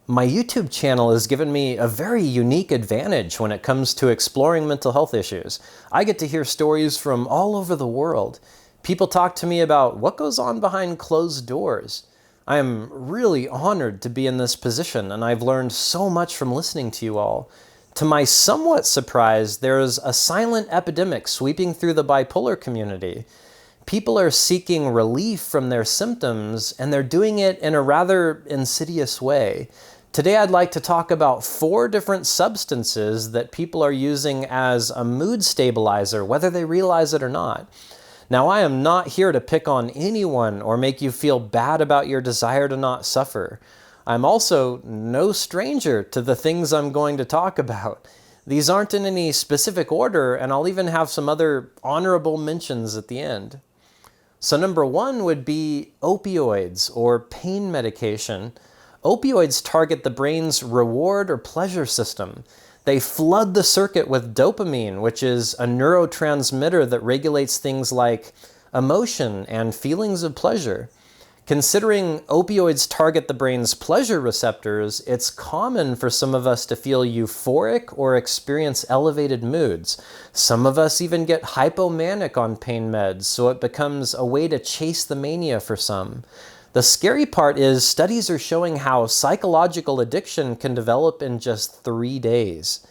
My YouTube channel has given me a very unique advantage when it comes to exploring mental health issues. I get to hear stories from all over the world. People talk to me about what goes on behind closed doors. I am really honored to be in this position, and I've learned so much from listening to you all. To my somewhat surprise, there is a silent epidemic sweeping through the bipolar community. People are seeking relief from their symptoms, and they're doing it in a rather insidious way. Today I'd like to talk about 4 different substances that people are using as a mood stabilizer, whether they realize it or not. Now, I am not here to pick on anyone or make you feel bad about your desire to not suffer. I'm also no stranger to the things I'm going to talk about. These aren't in any specific order, and I'll even have some other honorable mentions at the end. So number 1 would be opioids or pain medication. Opioids target the brain's reward or pleasure system. They flood the circuit with dopamine, which is a neurotransmitter that regulates things like emotion and feelings of pleasure. Considering opioids target the brain's pleasure receptors, it's common for some of us to feel euphoric or experience elevated moods. Some of us even get hypomanic on pain meds, so it becomes a way to chase the mania for some. The scary part is studies are showing how psychological addiction can develop in just 3 days.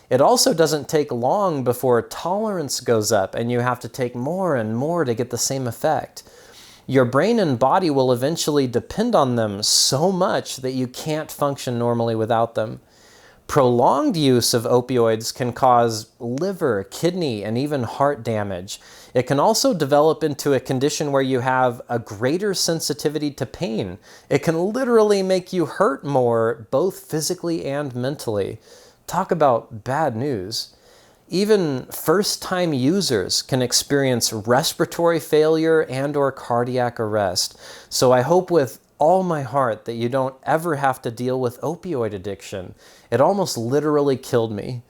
It also doesn't take long before tolerance goes up and you have to take more and more to get the same effect. Your brain and body will eventually depend on them so much that you can't function normally without them. Prolonged use of opioids can cause liver, kidney, and even heart damage. It can also develop into a condition where you have a greater sensitivity to pain. It can literally make you hurt more, both physically and mentally. Talk about bad news. Even first-time users can experience respiratory failure and/or cardiac arrest. So I hope with all my heart that you don't ever have to deal with opioid addiction. It almost literally killed me.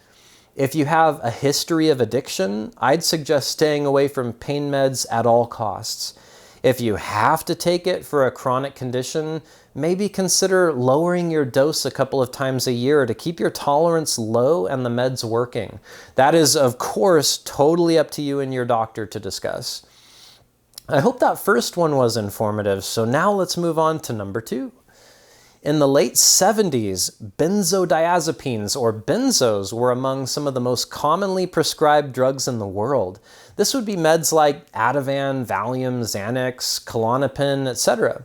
If you have a history of addiction, I'd suggest staying away from pain meds at all costs. If you have to take it for a chronic condition, maybe consider lowering your dose a couple of times a year to keep your tolerance low and the meds working. That is, of course, totally up to you and your doctor to discuss. I hope that first one was informative, so now let's move on to number 2. In the late 70s, benzodiazepines or benzos were among some of the most commonly prescribed drugs in the world. This would be meds like Ativan, Valium, Xanax, Klonopin, etc.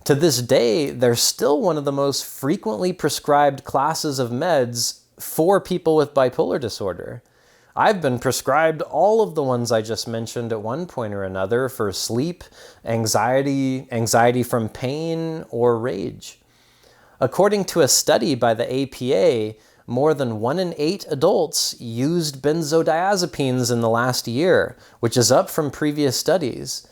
To this day, they're still one of the most frequently prescribed classes of meds for people with bipolar disorder. I've been prescribed all of the ones I just mentioned at one point or another for sleep, anxiety from pain, or rage. According to a study by the APA, more than 1 in 8 adults used benzodiazepines in the last year, which is up from previous studies.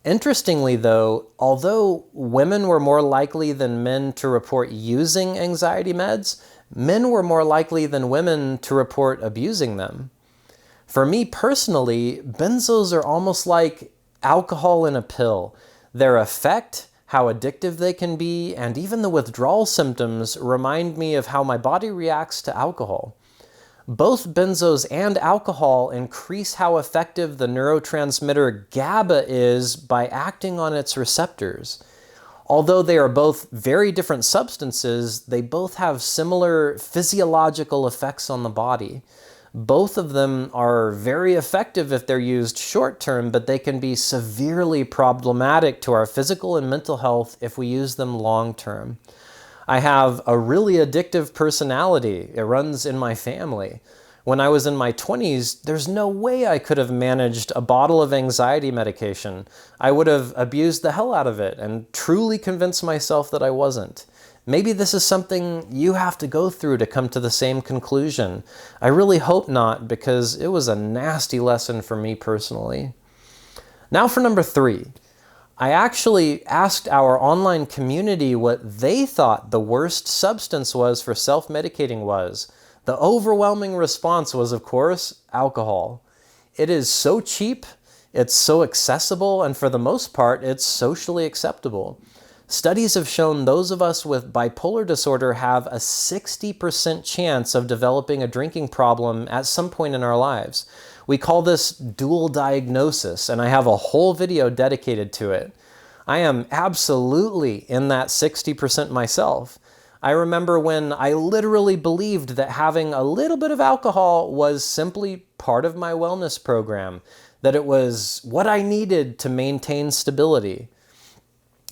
Interestingly though, although women were more likely than men to report using anxiety meds, men were more likely than women to report abusing them. For me personally, benzos are almost like alcohol in a pill. Their effect, how addictive they can be, and even the withdrawal symptoms remind me of how my body reacts to alcohol. Both benzos and alcohol increase how effective the neurotransmitter GABA is by acting on its receptors. Although they are both very different substances, they both have similar physiological effects on the body. Both of them are very effective if they're used short-term, but they can be severely problematic to our physical and mental health if we use them long-term. I have a really addictive personality. It runs in my family. When I was in my 20s, there's no way I could have managed a bottle of anxiety medication. I would have abused the hell out of it and truly convinced myself that I wasn't. Maybe this is something you have to go through to come to the same conclusion. I really hope not, because it was a nasty lesson for me personally. Now for number 3. I actually asked our online community what they thought the worst substance was for self-medicating was. The overwhelming response was, of course, alcohol. It is so cheap, it's so accessible, and for the most part, it's socially acceptable. Studies have shown those of us with bipolar disorder have a 60% chance of developing a drinking problem at some point in our lives. We call this dual diagnosis, and I have a whole video dedicated to it. I am absolutely in that 60% myself. I remember when I literally believed that having a little bit of alcohol was simply part of my wellness program, that it was what I needed to maintain stability.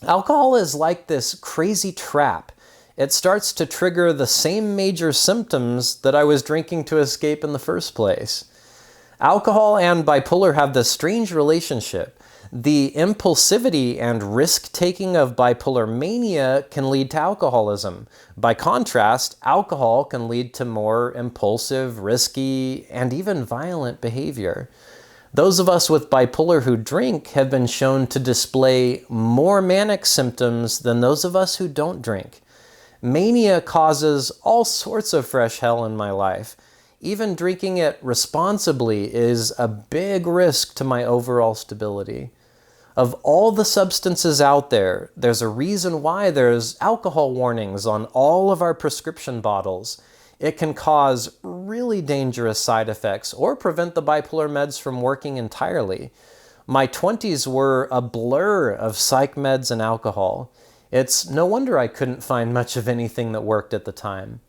Alcohol is like this crazy trap. It starts to trigger the same major symptoms that I was drinking to escape in the first place. Alcohol and bipolar have this strange relationship. The impulsivity and risk-taking of bipolar mania can lead to alcoholism. By contrast, alcohol can lead to more impulsive, risky, and even violent behavior. Those of us with bipolar who drink have been shown to display more manic symptoms than those of us who don't drink. Mania causes all sorts of fresh hell in my life. Even drinking it responsibly is a big risk to my overall stability. Of all the substances out there, there's a reason why there's alcohol warnings on all of our prescription bottles. It can cause really dangerous side effects or prevent the bipolar meds from working entirely. My 20s were a blur of psych meds and alcohol. It's no wonder I couldn't find much of anything that worked at the time.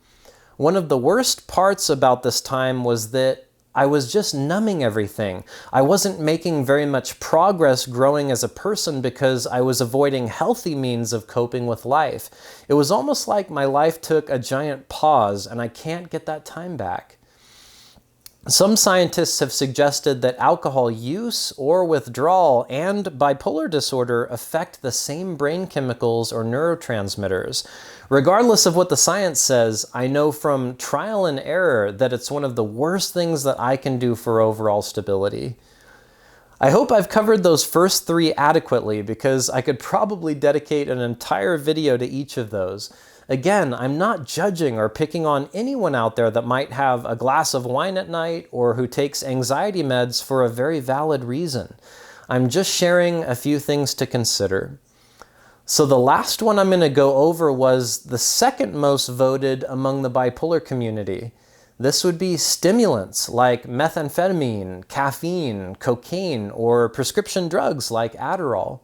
One of the worst parts about this time was that I was just numbing everything. I wasn't making very much progress growing as a person because I was avoiding healthy means of coping with life. It was almost like my life took a giant pause and I can't get that time back. Some scientists have suggested that alcohol use or withdrawal and bipolar disorder affect the same brain chemicals or neurotransmitters. Regardless of what the science says, I know from trial and error that it's one of the worst things that I can do for overall stability. I hope I've covered those first three adequately because I could probably dedicate an entire video to each of those. Again, I'm not judging or picking on anyone out there that might have a glass of wine at night or who takes anxiety meds for a very valid reason. I'm just sharing a few things to consider. So the last one I'm going to go over was the second most voted among the bipolar community. This would be stimulants like methamphetamine, caffeine, cocaine, or prescription drugs like Adderall.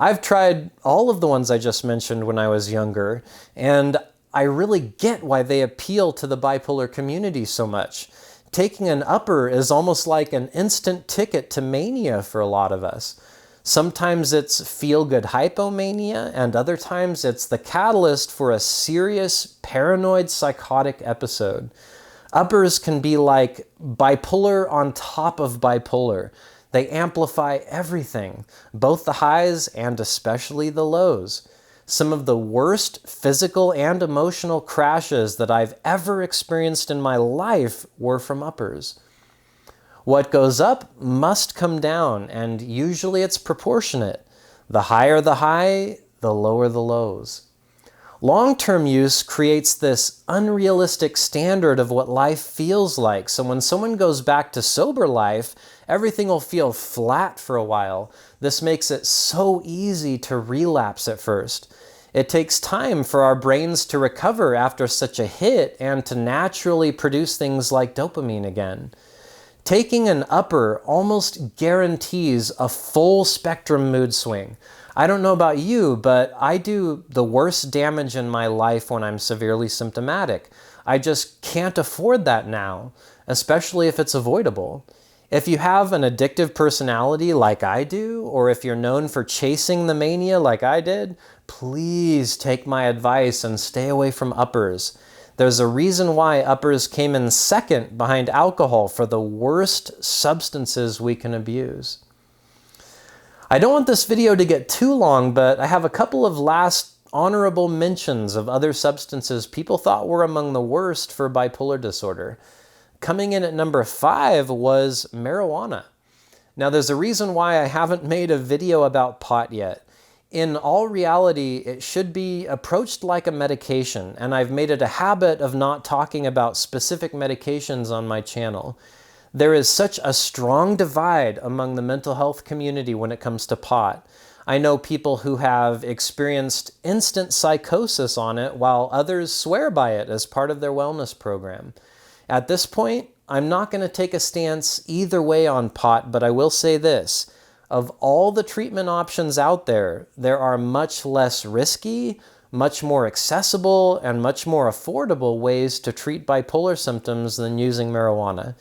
I've tried all of the ones I just mentioned when I was younger, and I really get why they appeal to the bipolar community so much. Taking an upper is almost like an instant ticket to mania for a lot of us. Sometimes it's feel-good hypomania, and other times it's the catalyst for a serious paranoid psychotic episode. Uppers can be like bipolar on top of bipolar. They amplify everything, both the highs and especially the lows. Some of the worst physical and emotional crashes that I've ever experienced in my life were from uppers. What goes up must come down, and usually it's proportionate. The higher the high, the lower the lows. Long-term use creates this unrealistic standard of what life feels like. So when someone goes back to sober life, everything will feel flat for a while. This makes it so easy to relapse at first. It takes time for our brains to recover after such a hit and to naturally produce things like dopamine again. Taking an upper almost guarantees a full spectrum mood swing. I don't know about you, but I do the worst damage in my life when I'm severely symptomatic. I just can't afford that now, especially if it's avoidable. If you have an addictive personality like I do, or if you're known for chasing the mania like I did, please take my advice and stay away from uppers. There's a reason why uppers came in second behind alcohol for the worst substances we can abuse. I don't want this video to get too long, but I have a couple of last honorable mentions of other substances people thought were among the worst for bipolar disorder. Coming in at number 5 was marijuana. Now there's a reason why I haven't made a video about pot yet. In all reality, it should be approached like a medication, and I've made it a habit of not talking about specific medications on my channel. There is such a strong divide among the mental health community when it comes to pot. I know people who have experienced instant psychosis on it, while others swear by it as part of their wellness program. At this point, I'm not going to take a stance either way on pot, but I will say this. Of all the treatment options out there, there are much less risky, much more accessible, and much more affordable ways to treat bipolar symptoms than using marijuana.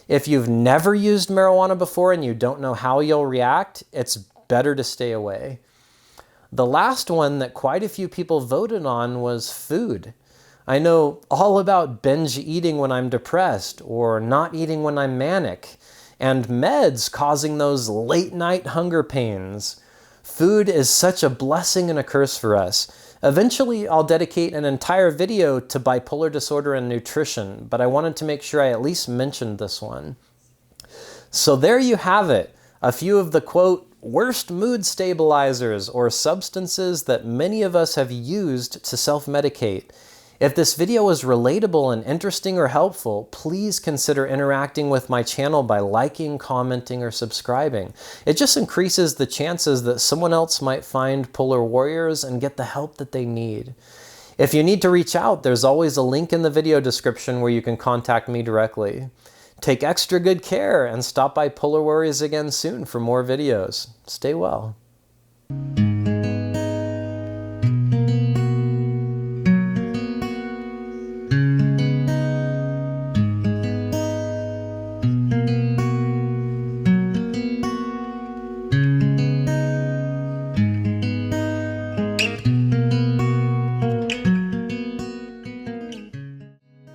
If you've never used marijuana before and you don't know how you'll react, it's better to stay away. The last one that quite a few people voted on was food. I know all about binge eating when I'm depressed or not eating when I'm manic, and meds causing those late night hunger pains. Food is such a blessing and a curse for us. Eventually, I'll dedicate an entire video to bipolar disorder and nutrition, but I wanted to make sure I at least mentioned this one. So there you have it, a few of the quote, worst mood stabilizers or substances that many of us have used to self-medicate. If this video was relatable and interesting or helpful, please consider interacting with my channel by liking, commenting, or subscribing. It just increases the chances that someone else might find Polar Warriors and get the help that they need. If you need to reach out, there's always a link in the video description where you can contact me directly. Take extra good care and stop by Polar Warriors again soon for more videos. Stay well.